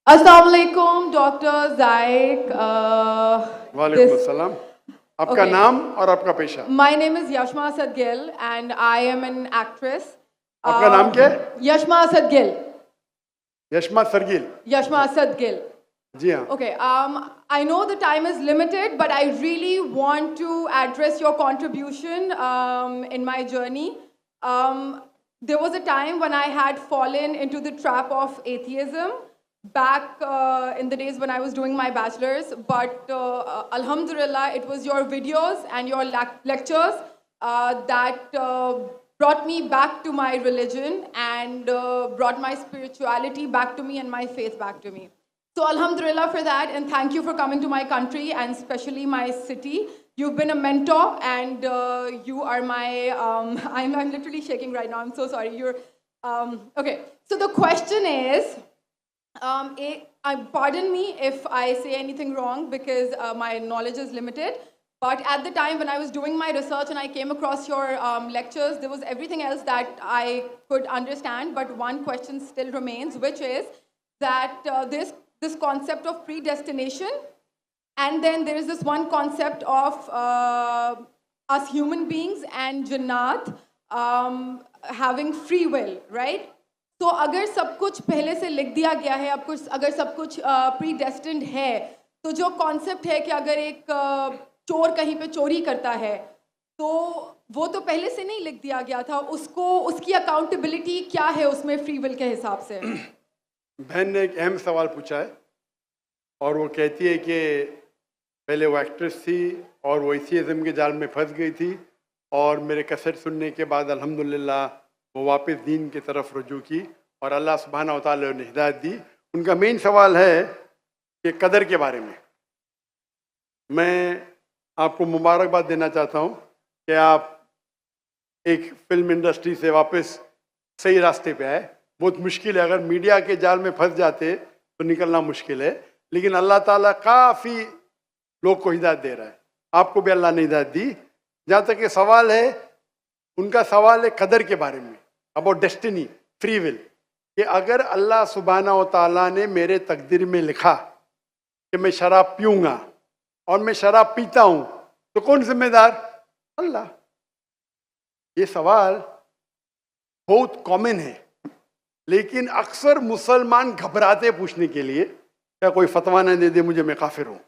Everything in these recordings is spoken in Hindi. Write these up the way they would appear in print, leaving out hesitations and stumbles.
Assalamu alaikum, Dr. Zaik. वालेकुम अस्सलाम। आपका Okay. नाम और आपका पेशा? My name is Yashma Asad Gill and I am an actress. आपका नाम क्या है? Yashma Asad Gill. Yashma सरगिल। Yashma Asad Gill. जी हाँ। Okay, I know the time is limited, but I really want to address your contribution in my journey. There was a time when I had fallen into the trap of atheism back in the days when I was doing my bachelor's, but Alhamdulillah, it was your videos and your lectures that brought me back to my religion and brought my spirituality back to me and my faith back to me. So Alhamdulillah for that, and thank you for coming to my country and especially my city. You've been a mentor, and you are my. I'm literally shaking right now. I'm so sorry. You're okay. So the question is, pardon me if I say anything wrong because my knowledge is limited. But at the time when I was doing my research and I came across your lectures, there was everything else that I could understand. But one question still remains, which is that this concept of predestination, and then there is this one concept of us human beings and Jannat having free will, right? तो अगर सब कुछ पहले से लिख दिया गया है, अब कुछ अगर सब कुछ प्रीडेस्टिन्ड है, तो जो कॉन्सेप्ट है कि अगर एक चोर कहीं पे चोरी करता है, तो वो तो पहले से नहीं लिख दिया गया था, उसको उसकी अकाउंटेबिलिटी क्या है उसमें फ्री विल के हिसाब से? बहन ने एक अहम सवाल पूछा है और वो कहती है कि पहले वो एक्ट्रेस थी और वो एथियज़म के जाल में फंस गई थी और मेरे कैसेट सुनने के बाद अल्हम्दुलिल्लाह वो वापस दीन की तरफ रुजू की और अल्लाह सुब्हानहू व तआला ने हिदायत दी। उनका मेन सवाल है कि कदर के बारे में। मैं आपको मुबारकबाद देना चाहता हूँ कि आप एक फिल्म इंडस्ट्री से वापस सही रास्ते पे आए। बहुत मुश्किल है, अगर मीडिया के जाल में फंस जाते तो निकलना मुश्किल है, लेकिन अल्लाह ताला काफ़ी लोग को हिदायत दे रहा है। आपको भी अल्लाह ने हिदायत दी। जहाँ तक ये सवाल है, उनका सवाल है कदर के बारे में, अबाउट डेस्टिनी, फ्री विल, कि अगर अल्लाह सुब्हानहू व तआला ने मेरे तकदीर में लिखा कि मैं शराब पीऊँगा और मैं शराब पीता हूँ, तो कौन जिम्मेदार? अल्लाह। ये सवाल बहुत कॉमन है, लेकिन अक्सर मुसलमान घबराते पूछने के लिए, क्या कोई फतवा न दे दे मुझे, मैं काफिर हूँ।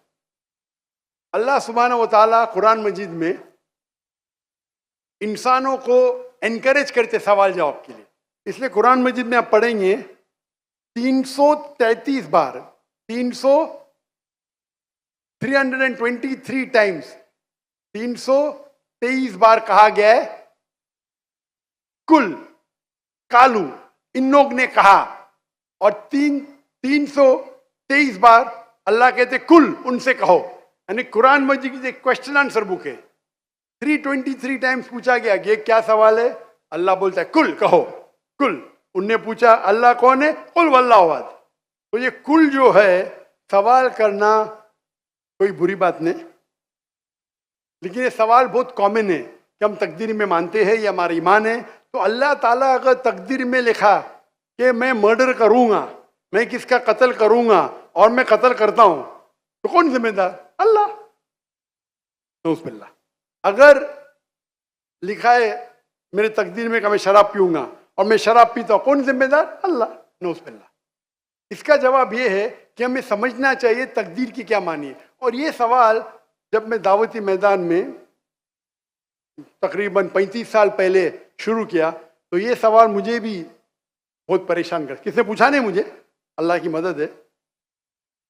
अल्लाह सुब्हानहू व तआला कुरान मजीद में इंसानों को एनकरेज करते सवाल जवाब के लिए, इसलिए कुरान मजीद में आप पढ़ेंगे 333 बार 323 टाइम्स 323 बार कहा गया है कुल, कालू, इन लोग ने कहा, और 323 बार अल्लाह कहते कुल, उनसे कहो। यानी कुरान मजीद की एक क्वेश्चन आंसर बुक है। 323 टाइम्स पूछा गया कि ये क्या सवाल है, अल्लाह बोलता है कुल, कहो कुल। उनने पूछा अल्लाह कौन है, कुल वल्लाहु अहद। तो ये कुल जो है, सवाल करना कोई बुरी बात नहीं, लेकिन ये सवाल बहुत कॉमन है कि हम तकदीर में मानते हैं, ये हमारा ईमान है। तो अल्लाह ताला अगर तकदीर में लिखा कि मैं मर्डर करूंगा, मैं किसका कत्ल करूंगा और मैं कत्ल करता हूं, तो कौन जिम्मेदार? अल्लाह। नऊज़ुबिल्लाह। अगर लिखा है मेरे तकदीर में कि मैं शराब पीऊंगा और मैं शराब पीता हूं, कौन जिम्मेदार? अल्लाह। नऊज़ुबिल्लाह। इसका जवाब ये है कि हमें समझना चाहिए तकदीर की क्या मानी है। और ये सवाल जब मैं दावती मैदान में तकरीबन 35 साल पहले शुरू किया, तो ये सवाल मुझे भी बहुत परेशान कर, किसने पूछा नहीं मुझे, अल्लाह की मदद है,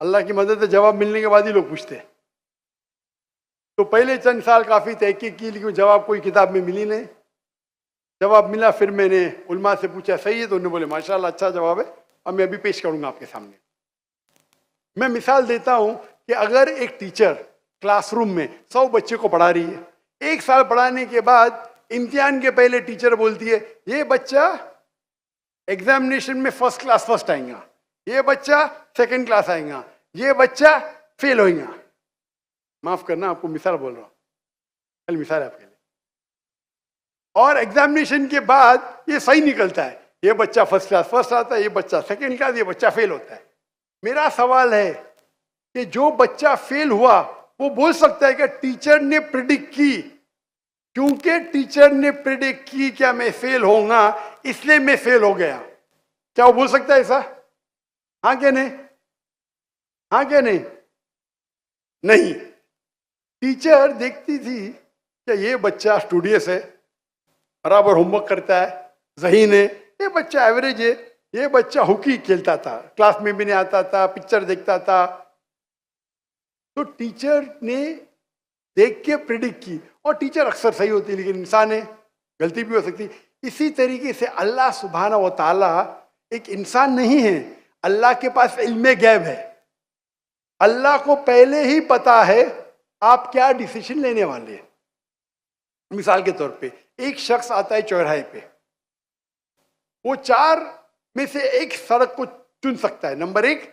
अल्लाह की मदद है, जवाब मिलने के बाद ही लोग पूछते हैं। तो पहले चंद साल काफ़ी तहकीक की, लेकिन जवाब कोई किताब में मिली नहीं। जवाब मिला, फिर मैंने उलमा से पूछा सही है, तो उन्होंने बोले माशाल्लाह अच्छा जवाब है, और मैं अभी पेश करूंगा आपके सामने। मैं मिसाल देता हूं कि अगर एक टीचर क्लासरूम में 100 बच्चे को पढ़ा रही है, 1 साल पढ़ाने के बाद इम्तिहान के पहले टीचर बोलती है ये बच्चा एग्जामिनेशन में फर्स्ट क्लास फर्स्ट आएगा, ये बच्चा सेकंड क्लास आएगा, ये बच्चा फेल होएगा। माफ करना, आपको मिसाल बोल रहा हूं, कल मिसाल है आपके लिए। और एग्जामिनेशन के बाद ये सही निकलता है, ये बच्चा फर्स्ट क्लास फर्स्ट आता है, ये बच्चा सेकंड क्लास, ये बच्चा फेल होता है। मेरा सवाल है कि जो बच्चा फेल हुआ वो बोल सकता है कि टीचर ने प्रिडिक्ट की, क्योंकि टीचर ने प्रिडिक्ट की क्या मैं फेल होऊंगा इसलिए मैं फेल हो गया। क्या वो बोल सकता है ऐसा? हाँ क्या नहीं? हाँ क्या नहीं? नहीं। टीचर देखती थी कि ये बच्चा स्टूडियस है, बराबर होमवर्क करता है, ज़हीन है, ये बच्चा एवरेज है, ये बच्चा हॉकी खेलता था, क्लास में भी नहीं आता था, पिक्चर देखता था। तो टीचर ने देख के प्रिडिक्ट की, और टीचर अक्सर सही होती है, लेकिन इंसान है, गलती भी हो सकती। इसी तरीके से अल्लाह सुब्हाना व ताला एक इंसान नहीं है, अल्लाह के पास इल्मे गैब है। अल्लाह को पहले ही पता है आप क्या डिसीजन लेने वाले हैं। मिसाल के तौर पे एक शख्स आता है चौराहे पे, वो 4 में से एक सड़क को चुन सकता है, नंबर 1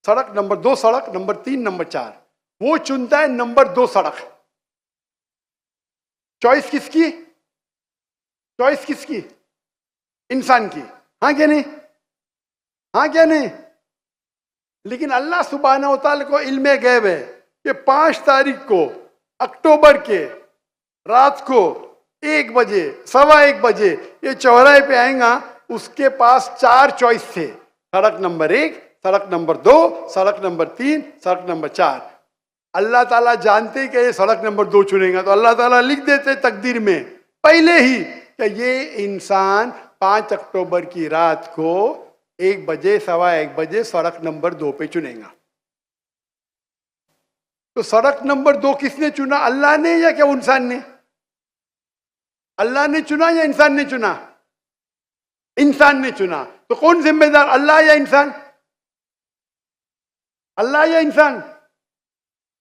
सड़क, नंबर 2 सड़क, नंबर 3, नंबर 4। वो चुनता है नंबर 2 सड़क। चॉइस किसकी? चॉइस किसकी? इंसान की। हाँ क्या नहीं? हाँ क्या नहीं? लेकिन अल्लाह सुब्हाना व तआला को इल्मे गैब है कि 5 तारीख को अक्टूबर के रात को 1 बजे, 1:15 बजे ये चौराहे पे आएगा, उसके पास 4 चॉइस थे, सड़क नंबर 1, सड़क नंबर 2, सड़क नंबर 3, सड़क नंबर 4। अल्लाह ताला जानते कि ये सड़क नंबर 2 चुनेगा, तो अल्लाह ताला लिख देते तकदीर में पहले ही कि ये इंसान 5 अक्टूबर की रात को 1 बजे, 1:15 बजे सड़क नंबर 2 पे चुनेगा। तो सड़क नंबर 2 किसने चुना? अल्लाह ने या क्या इंसान ने? अल्लाह ने चुना या इंसान ने चुना? इंसान ने चुना। तो कौन जिम्मेदार, अल्लाह या इंसान? अल्लाह या इंसान?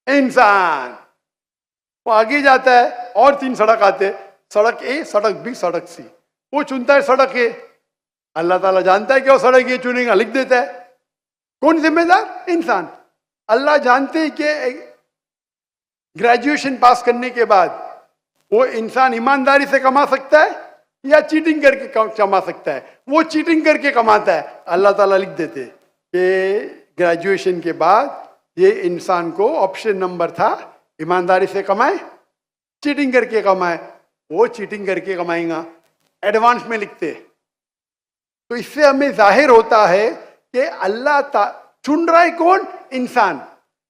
इंसान। वो आगे जाता है और 3 सड़क आते, सड़क ए, सड़क बी, सड़क सी। वो चुनता है सड़क ए, अल्लाह ताला जानता है कि वो सड़क ये चुनेगा, लिख देता है। कौन जिम्मेदार? इंसान। अल्लाह जानते हैं कि ग्रेजुएशन पास करने के बाद वो इंसान ईमानदारी से कमा सकता है या चीटिंग करके कमा सकता है। वो चीटिंग करके कमाता है, अल्लाह ताला लिख देते कि ग्रेजुएशन के बाद ये इंसान को ऑप्शन नंबर था ईमानदारी से कमाए, चीटिंग करके कमाए। वो चीटिंग करके कमाएगा, एडवांस में लिखते। तो इससे हमें जाहिर होता है कि अल्लाह चुन रहा है कौन? इंसान।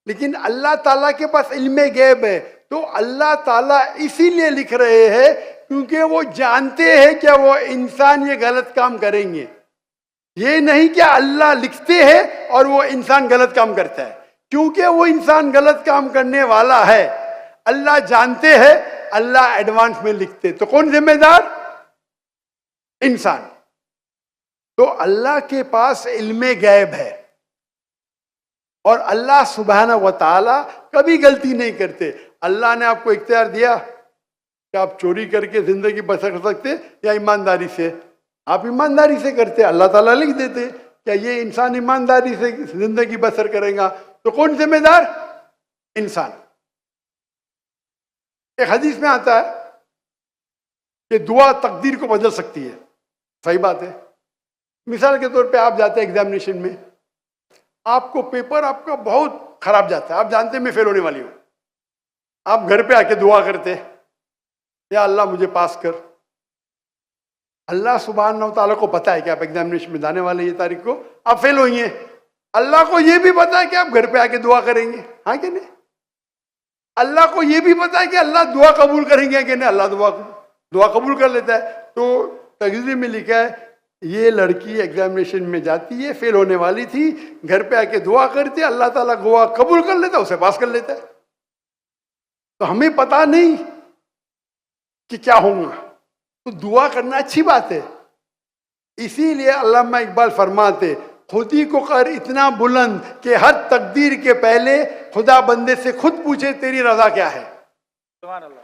लेकिन अल्लाह ताला के पास इल्मे गैब है, तो अल्लाह ताला इसीलिए लिख रहे हैं क्योंकि वो जानते हैं कि वो इंसान ये गलत काम करेंगे। ये नहीं कि अल्लाह लिखते हैं और वो इंसान गलत काम करता है, क्योंकि वो इंसान गलत काम करने वाला है, अल्लाह जानते हैं, अल्लाह एडवांस में लिखते। तो कौन जिम्मेदार? इंसान। तो अल्लाह के पास इल्मे गैब है, और अल्लाह सुब्हाना व ताला कभी गलती नहीं करते। अल्लाह ने आपको इख्तियार दिया कि आप चोरी करके जिंदगी बसर कर सकते या ईमानदारी से। आप ईमानदारी से करते, अल्लाह ताला लिख देते क्या ये इंसान ईमानदारी से जिंदगी बसर करेगा। तो कौन जिम्मेदार? इंसान। एक हदीस में आता है कि दुआ तकदीर को बदल सकती है। सही बात है। मिसाल के तौर पे आप जाते हैं एग्जामिनेशन में, आपको पेपर आपका बहुत खराब जाता है, आप जानते हैं मैं फेल होने वाली हूं, आप घर पे आके दुआ करते या अल्लाह मुझे पास कर। अल्लाह सुब्हानहू व तआला को पता है कि आप एग्जामिनेशन में जाने वाले ये तारीख को आप फेल होंगे। अल्लाह को ये भी पता है कि आप घर पे आके दुआ करेंगे। हाँ कि नहीं? अल्लाह को ये भी पता है कि अल्लाह दुआ कबूल करेंगे कि नहीं। अल्लाह दुआ कबूल कर लेता है। तो तकदीर में लिखा है ये लड़की एग्जामिनेशन में जाती है, फेल होने वाली थी, घर पे आके दुआ करती है, अल्लाह ताला दुआ कबूल कर लेता है, उसे पास कर लेता है। तो हमें पता नहीं कि क्या होगा, तो दुआ करना अच्छी बात है। इसीलिए अल्लामा इकबाल फरमाते खुदी को कर इतना बुलंद कि हर तकदीर के पहले खुदा बंदे से खुद पूछे तेरी रजा क्या है। सुभान अल्लाह।